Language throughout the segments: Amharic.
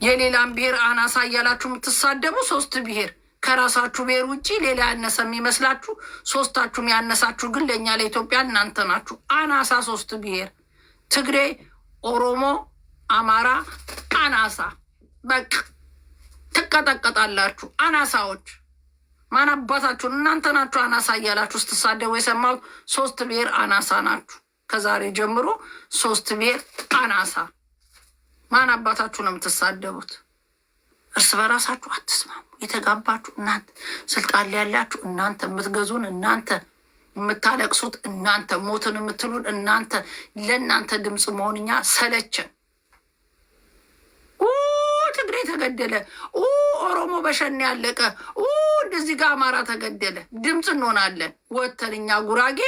የሌላን ብሔር አናሳ እያላችሁ የምትሳደቡ ሶስት ብሔር ከራሳችሁ ብሔር ውጭ ሌላ ያነሰ የሚመስላችሁ ሶስታችሁም ያነሳችሁ ግን ለእኛ ለኢትዮጵያ እናንተ ናችሁ። አናሳ ሶስት ብሔር ትግሬ፣ ኦሮሞ፣ አማራ አናሳ። በቃ ትቀጠቀጣላችሁ አናሳዎች። ማን አባታችሁን እናንተ ናችሁ አናሳ እያላችሁ ስትሳደቡ የሰማሁት። ሶስት ብሔር አናሳ ናችሁ። ከዛሬ ጀምሮ ሶስት ብሔር አናሳ። ማን አባታችሁ ነው የምትሳደቡት? እርስ በራሳችሁ አትስማሙ። የተጋባችሁ እናንተ፣ ስልጣን ላይ ያላችሁ እናንተ፣ የምትገዙን እናንተ፣ የምታለቅሱት እናንተ፣ ሞትን የምትሉን እናንተ። ለእናንተ ድምፅ መሆንኛ ሰለቸን። ትግሬ ተገደለ፣ ኦሮሞ በሸኔ ያለቀ፣ እንደዚህ ጋር አማራ ተገደለ። ድምፅ እንሆናለን ወተን እኛ ጉራጌ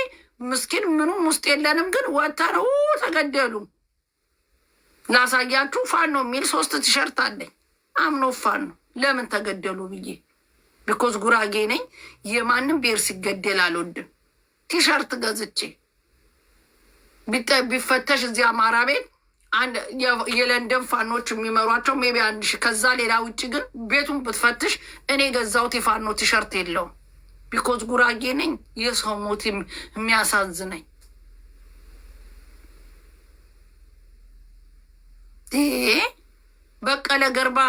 ምስኪን ምኑም ውስጥ የለንም፣ ግን ወተን ተገደሉ። ላሳያችሁ። ፋኖ የሚል 3 ቲሸርት አለኝ። አምኖ ፋኖ ለምን ተገደሉ ብዬ ቢኮዝ ጉራጌ ነኝ። የማንም ብሔር ሲገደል አልወድም። ቲሸርት ገዝቼ ቢፈተሽ እዚህ አማራ ቤት የለንደን ፋኖች የሚመሯቸው ሜቢ 1000 ከዛ ሌላ ውጭ ግን ቤቱን ብትፈትሽ እኔ ገዛሁት የፋኖ ቲሸርት የለውም። ቢኮዝ ጉራጌ ነኝ። የሰው ሞት የሚያሳዝነኝ በቀለ ገርባ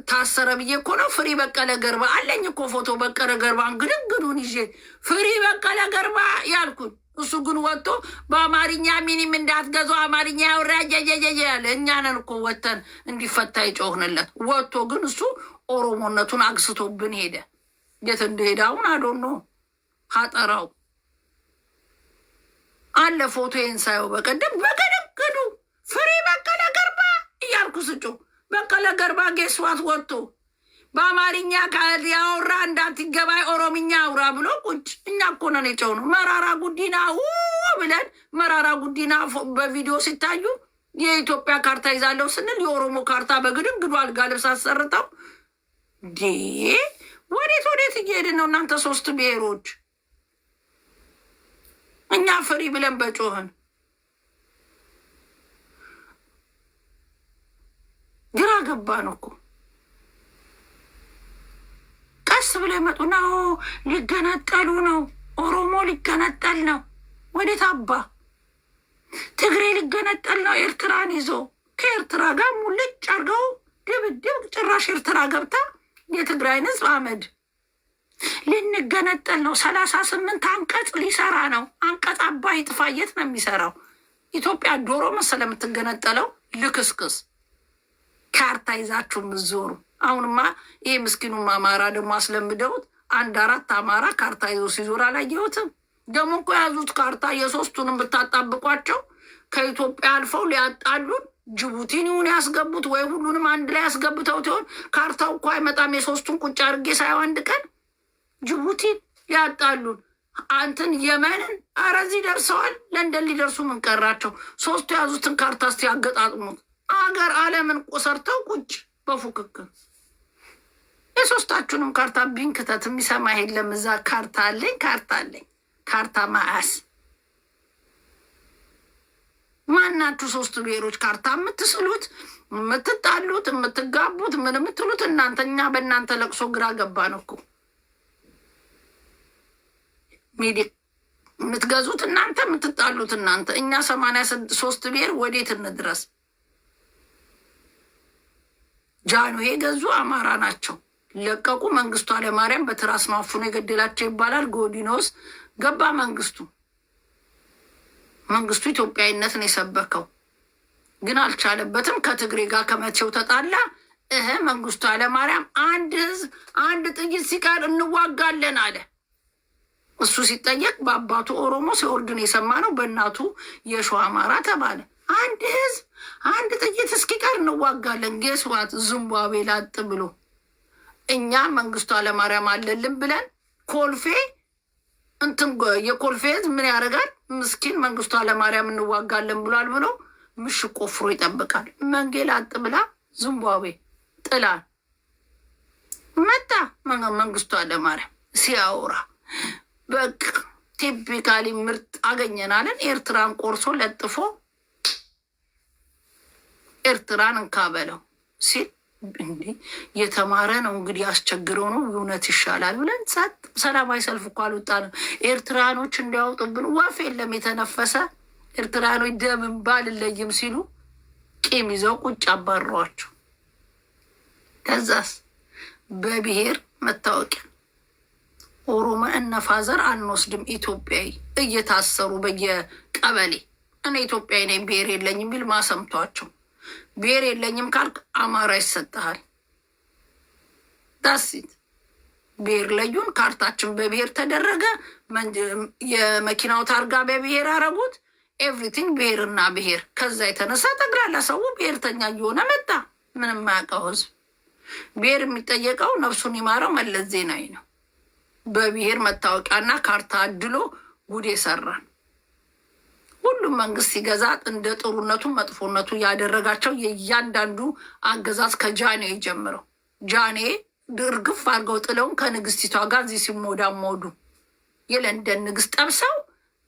ታሰረ ብዬ እኮ ነው። ፍሪ በቀለ ገርባ አለኝ እኮ ፎቶ። በቀለ ገርባን ግድግዱን ይዤ ፍሪ በቀለ ገርባ ያልኩኝ። እሱ ግን ወጥቶ በአማርኛ ሚኒም እንዳትገዙ አማርኛ ያውራ ያለ እኛንን እኮ ወተን እንዲፈታ ይጮህንለት። ወጥቶ ግን እሱ ኦሮሞነቱን አግስቶብን ሄደ። የት እንደሄደ አሁን አዶኖ ሀጠራው አለ ፎቶ ሳየው በቀደም በገደገዱ ፍሪ በቀለ ገርባ እያልኩ ስጮ በቀለ ገርባ ጌስዋት ወጥቶ በአማርኛ ያወራ እንዳትገባይ ኦሮምኛ አውራ ብሎ ቁጭ። እኛ እኮ ነን የጨው ነው። መራራ ጉዲና ብለን መራራ ጉዲና በቪዲዮ ሲታዩ የኢትዮጵያ ካርታ ይዛለው ስንል የኦሮሞ ካርታ በግድግዱ አልጋ ልብስ አሰርተው ወዴት እየሄድን ነው እናንተ ሶስት ብሔሮች? እኛ ፍሪ ብለን በጮህን ግራ ገባን እኮ። ቀስ ብለው ይመጡና ሊገነጠሉ ነው፣ ኦሮሞ ሊገነጠል ነው። ወዴት አባ? ትግሬ ሊገነጠል ነው ኤርትራን ይዞ። ከኤርትራ ጋር ሙልጭ አርገው ድብድብ። ጭራሽ ኤርትራ ገብታ የትግራይን ህዝብ አመድ ልንገነጠል ነው። 38 አንቀጽ ሊሰራ ነው። አንቀጽ አባይ ጥፋየት ነው የሚሰራው። ኢትዮጵያ ዶሮ መሰለ የምትገነጠለው። ልክስክስ ካርታ ይዛችሁ ምዞሩ። አሁንማ ይህ ምስኪኑም አማራ ደግሞ አስለምደውት 1-4 አማራ ካርታ ይዞ ሲዞር አላየሁትም። ደግሞ እኮ የያዙት ካርታ የሶስቱንም ብታጣብቋቸው ከኢትዮጵያ አልፈው ሊያጣሉን ጅቡቲን ይሁን ያስገቡት ወይ ሁሉንም አንድ ላይ ያስገብተውት ይሆን? ካርታው እኮ አይመጣም። የሶስቱን ቁጭ አድርጌ ሳየው አንድ ቀን ጅቡቲን ሊያጣሉን አንትን የመንን አረዚህ ደርሰዋል። ለንደን ሊደርሱ ምን ቀራቸው? ሶስቱ የያዙትን ካርታ እስቲ ያገጣጥሙት። አገር አለምን ቆሰርተው ቁጭ በፉክክር። የሶስታችሁንም ካርታ ቢንክተት የሚሰማ የለም። እዛ ካርታ አለኝ ካርታ ማያስ ማናችሁ? ሶስቱ ብሔሮች ካርታ የምትስሉት የምትጣሉት የምትጋቡት ምን የምትሉት እናንተ። እኛ በእናንተ ለቅሶ ግራ ገባን እኮ። ሚዲያ የምትገዙት እናንተ፣ የምትጣሉት እናንተ። እኛ 83 ብሔር ወዴት እንድረስ? ጃኑ የገዙ አማራ ናቸው። ለቀቁ። መንግስቱ ኃይለማርያም በትራስ ማፉን የገደላቸው ይባላል። ጎዲኖስ ገባ መንግስቱ ኢትዮጵያዊነትን የሰበከው ግን አልቻለበትም። ከትግሬ ጋር ከመቼው ተጣላ። መንግስቱ ኃይለማርያም አንድ ህዝብ አንድ ጥይት ሲቀር እንዋጋለን አለ። እሱ ሲጠየቅ በአባቱ ኦሮሞ ሲወርድን የሰማ ነው፣ በእናቱ የሸዋ አማራ ተባለ። አንድ ህዝብ አንድ ጥይት እስኪቀር እንዋጋለን። ጌስዋት ዝምባብዌ ላጥ ብሎ እኛ መንግስቱ ኃይለማርያም አለልን ብለን ኮልፌ የኮልፌ ህዝብ ምን ያደርጋል? ምስኪን መንግስቱ ኃይለማርያም እንዋጋለን ብሏል ብሎ ምሽግ ቆፍሮ ይጠብቃል። መንጌ ላጥ ብላ ዝምባብዌ ጥላል መጣ። መንግስቱ ኃይለማርያም ሲያወራ በቃ ቲፒካሊ ምርጥ አገኘናለን። ኤርትራን ቆርሶ ለጥፎ ኤርትራን እንካበለው ሲል እንዴ የተማረ ነው እንግዲህ አስቸግረው ነው እውነት ይሻላል ብለን ጸጥ። ሰላማዊ ሰልፍ እኮ አልወጣንም። ኤርትራኖች እንዲያወጡብን ወፍ የለም የተነፈሰ። ኤርትራኖች ደምን ባልለይም ሲሉ ቂም ይዘው ቁጭ አባረሯቸው። ከዛስ በብሔር መታወቂያ ኦሮሞ እነፋዘር አንወስድም ኢትዮጵያዊ እየታሰሩ በየቀበሌ። እኔ ኢትዮጵያዊ ነኝ ብሔር የለኝም የሚል ማሰምቷቸው። ብሔር የለኝም ካልክ አማራ ይሰጥሃል። ዳሲት ብሔር ለዩን። ካርታችን በብሔር ተደረገ። የመኪናው ታርጋ በብሔር አረጉት። ኤቭሪቲንግ ብሔርና ብሔር። ከዛ የተነሳ ጠቅላላ ሰው ብሔርተኛ እየሆነ መጣ። ምንም ማያውቀው ህዝብ። ብሔር የሚጠየቀው ነፍሱን ይማረው መለስ ዜናዊ ነው። በብሔር መታወቂያና ካርታ አድሎ ጉድ ሰራን። ሁሉም መንግስት ሲገዛ እንደ ጥሩነቱ መጥፎነቱ ያደረጋቸው የእያንዳንዱ አገዛዝ ከጃኔ ጀምረው ጃኔ ድርግፍ አድርገው ጥለውን ከንግስቲቷ ጋር እዚህ ሲሞዳሞዱ የለንደን ንግስት ጠብሰው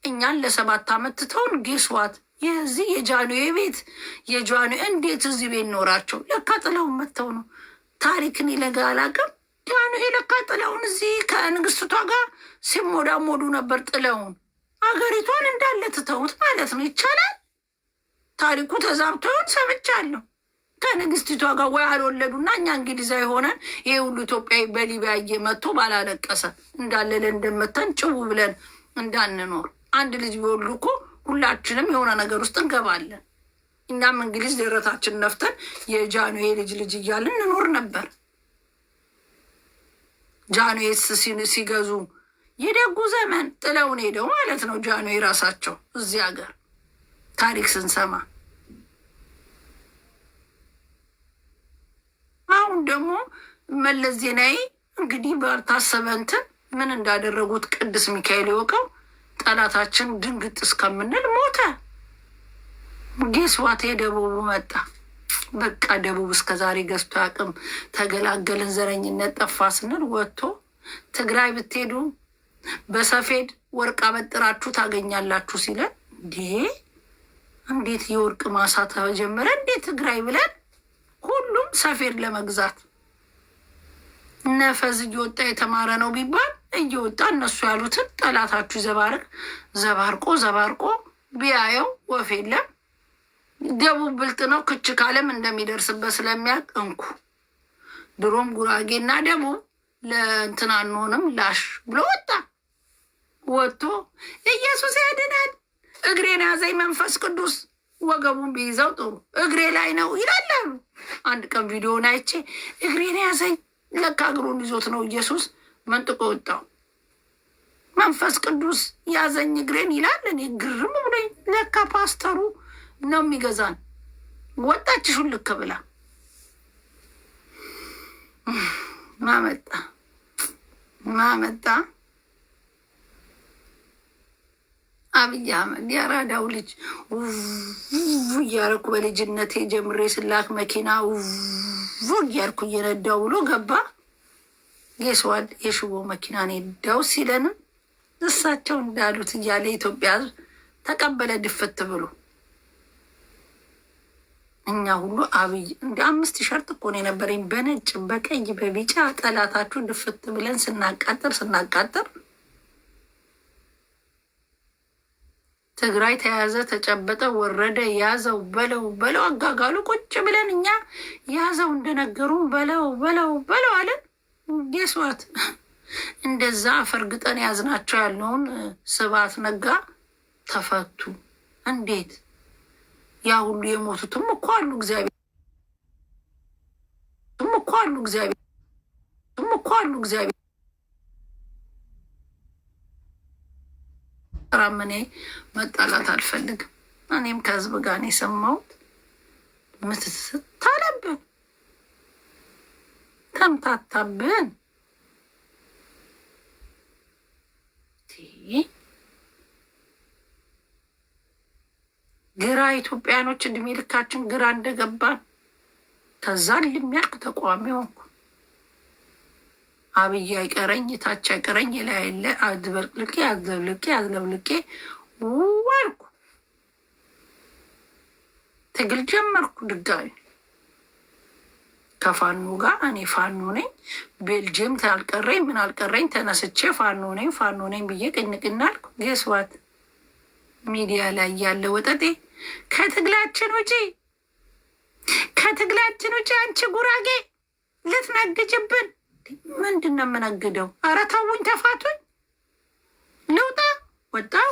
እኛን ለ7 ዓመት ትተውን ጌስዋት የዚህ የጃንዌ ቤት የጃንዌ እንዴት እዚህ ቤት ኖራቸው ለካ ጥለውን መጥተው ነው። ታሪክን ይለጋ አላውቅም። ጃንዌ ለካ ጥለውን እዚህ ከንግስቲቷ ጋር ሲሞዳሞዱ ነበር። ጥለውን አገሪቷን እንዳለ ትተውት ማለት ነው። ይቻላል። ታሪኩ ተዛብቶን ሰምቻለሁ። ከንግስቲቷ ጋር ወይ አልወለዱና እኛ እንግሊዛዊ ሆነን ይሄ ሁሉ ኢትዮጵያዊ በሊቢያ እየመጡ ባላለቀሰ እንዳለ ለንደን መተን ጭው ብለን እንዳንኖር። አንድ ልጅ ቢወልዱ እኮ ሁላችንም የሆነ ነገር ውስጥ እንገባለን። እኛም እንግሊዝ ደረታችን ነፍተን የጃንዌ ልጅ እያልን እንኖር ነበር። ጃንዌስ ሲገዙ የደጉ ዘመን ጥለውን ሄደው ማለት ነው። ጃንዌ ራሳቸው እዚህ ሀገር ታሪክ ስንሰማ አሁን ደግሞ መለስ ዜናዊ እንግዲህ ባልታሰበ እንትን ምን እንዳደረጉት ቅዱስ ሚካኤል ይወቀው። ጠላታችን ድንግጥ እስከምንል ሞተ። ጌስዋቴ ደቡቡ መጣ። በቃ ደቡብ እስከዛሬ ገዝቶ አቅም ተገላገልን፣ ዘረኝነት ጠፋ ስንል ወጥቶ ትግራይ ብትሄዱ በሰፌድ ወርቅ አበጥራችሁ ታገኛላችሁ ሲለን እንዴት የወርቅ ማሳ ተጀመረ? እንዴት ትግራይ ብለን ሁሉም ሰፌድ ለመግዛት ነፈዝ እየወጣ የተማረ ነው ቢባል እየወጣ እነሱ ያሉትን ጠላታችሁ ዘባርቆ ቢያየው ወፍ የለም። ደቡብ ብልጥ ነው። ክች ካለም እንደሚደርስበት ስለሚያውቅ እንኩ ድሮም ጉራጌና ደቡብ ለእንትን አንሆንም ላሽ ብሎ ወጥቶ ኢየሱስ ያድናል፣ እግሬን ያዘኝ መንፈስ ቅዱስ፣ ወገቡን ቢይዘው ጥሩ እግሬ ላይ ነው ይላሉ። አንድ ቀን ቪዲዮን አይቼ እግሬን ያዘኝ ለካ እግሩን ይዞት ነው ኢየሱስ መንጥቆ ወጣው። መንፈስ ቅዱስ ያዘኝ እግሬን ይላል። እኔ ግርም ብሎኝ ለካ ፓስተሩ ነው የሚገዛን። ወጣች ሹልክ ብላ ማመጣ አብይ አህመድ ያራዳው ልጅ እያልኩ በልጅነቴ ጀምሬ ስላክ መኪና እያልኩ እየነዳው ብሎ ገባ። የስዋድ የሽቦ መኪና ነዳው ሲለንም እሳቸው እንዳሉት እያለ ኢትዮጵያ ሕዝብ ተቀበለ ድፍት ብሎ። እኛ ሁሉ አብይ እንደ 5 ሸርጥ እኮ ነው የነበረኝ በነጭ በቀይ በቢጫ ጠላታችሁ ድፍት ብለን ስናቃጥር ትግራይ ተያዘ፣ ተጨበጠ፣ ወረደ፣ ያዘው በለው አጋጋሉ ቁጭ ብለን እኛ ያዘው እንደነገሩን በለው አለን። ጌስዋት እንደዛ አፈርግጠን ያዝናቸው ያልነውን ስብሐት ነጋ ተፈቱ። እንዴት ያ ሁሉ የሞቱትም እኮ አሉ። እግዚአብሔር ራምኔ መጣላት አልፈልግም። እኔም ከህዝብ ጋር ነው የሰማሁት። ምትስታለብን ተምታታብን ግራ ኢትዮጵያኖች እድሜ ልካችን ግራ እንደገባን ከዛ ልሚያልክ ተቋሚ ሆንኩ። አብይ አይቀረኝ ታች አይቀረኝ የላይለ አዝበርቅልቄ አዝለብልቄ ዋልኩ። ትግል ጀመርኩ ድጋሚ ከፋኖ ጋር እኔ ፋኖ ነኝ። ቤልጅየም አልቀረኝ ምን አልቀረኝ ተነስቼ ፋኖ ነኝ ብዬ ቅንቅናልኩ። ጌስዋት ሚዲያ ላይ ያለ ወጠጤ ከትግላችን ውጪ አንቺ ጉራጌ ልትነግጅብን። ምንድን ነው የምነግደው? ኧረ ተውኝ፣ ተፋቱኝ፣ ልውጣ። ወጣው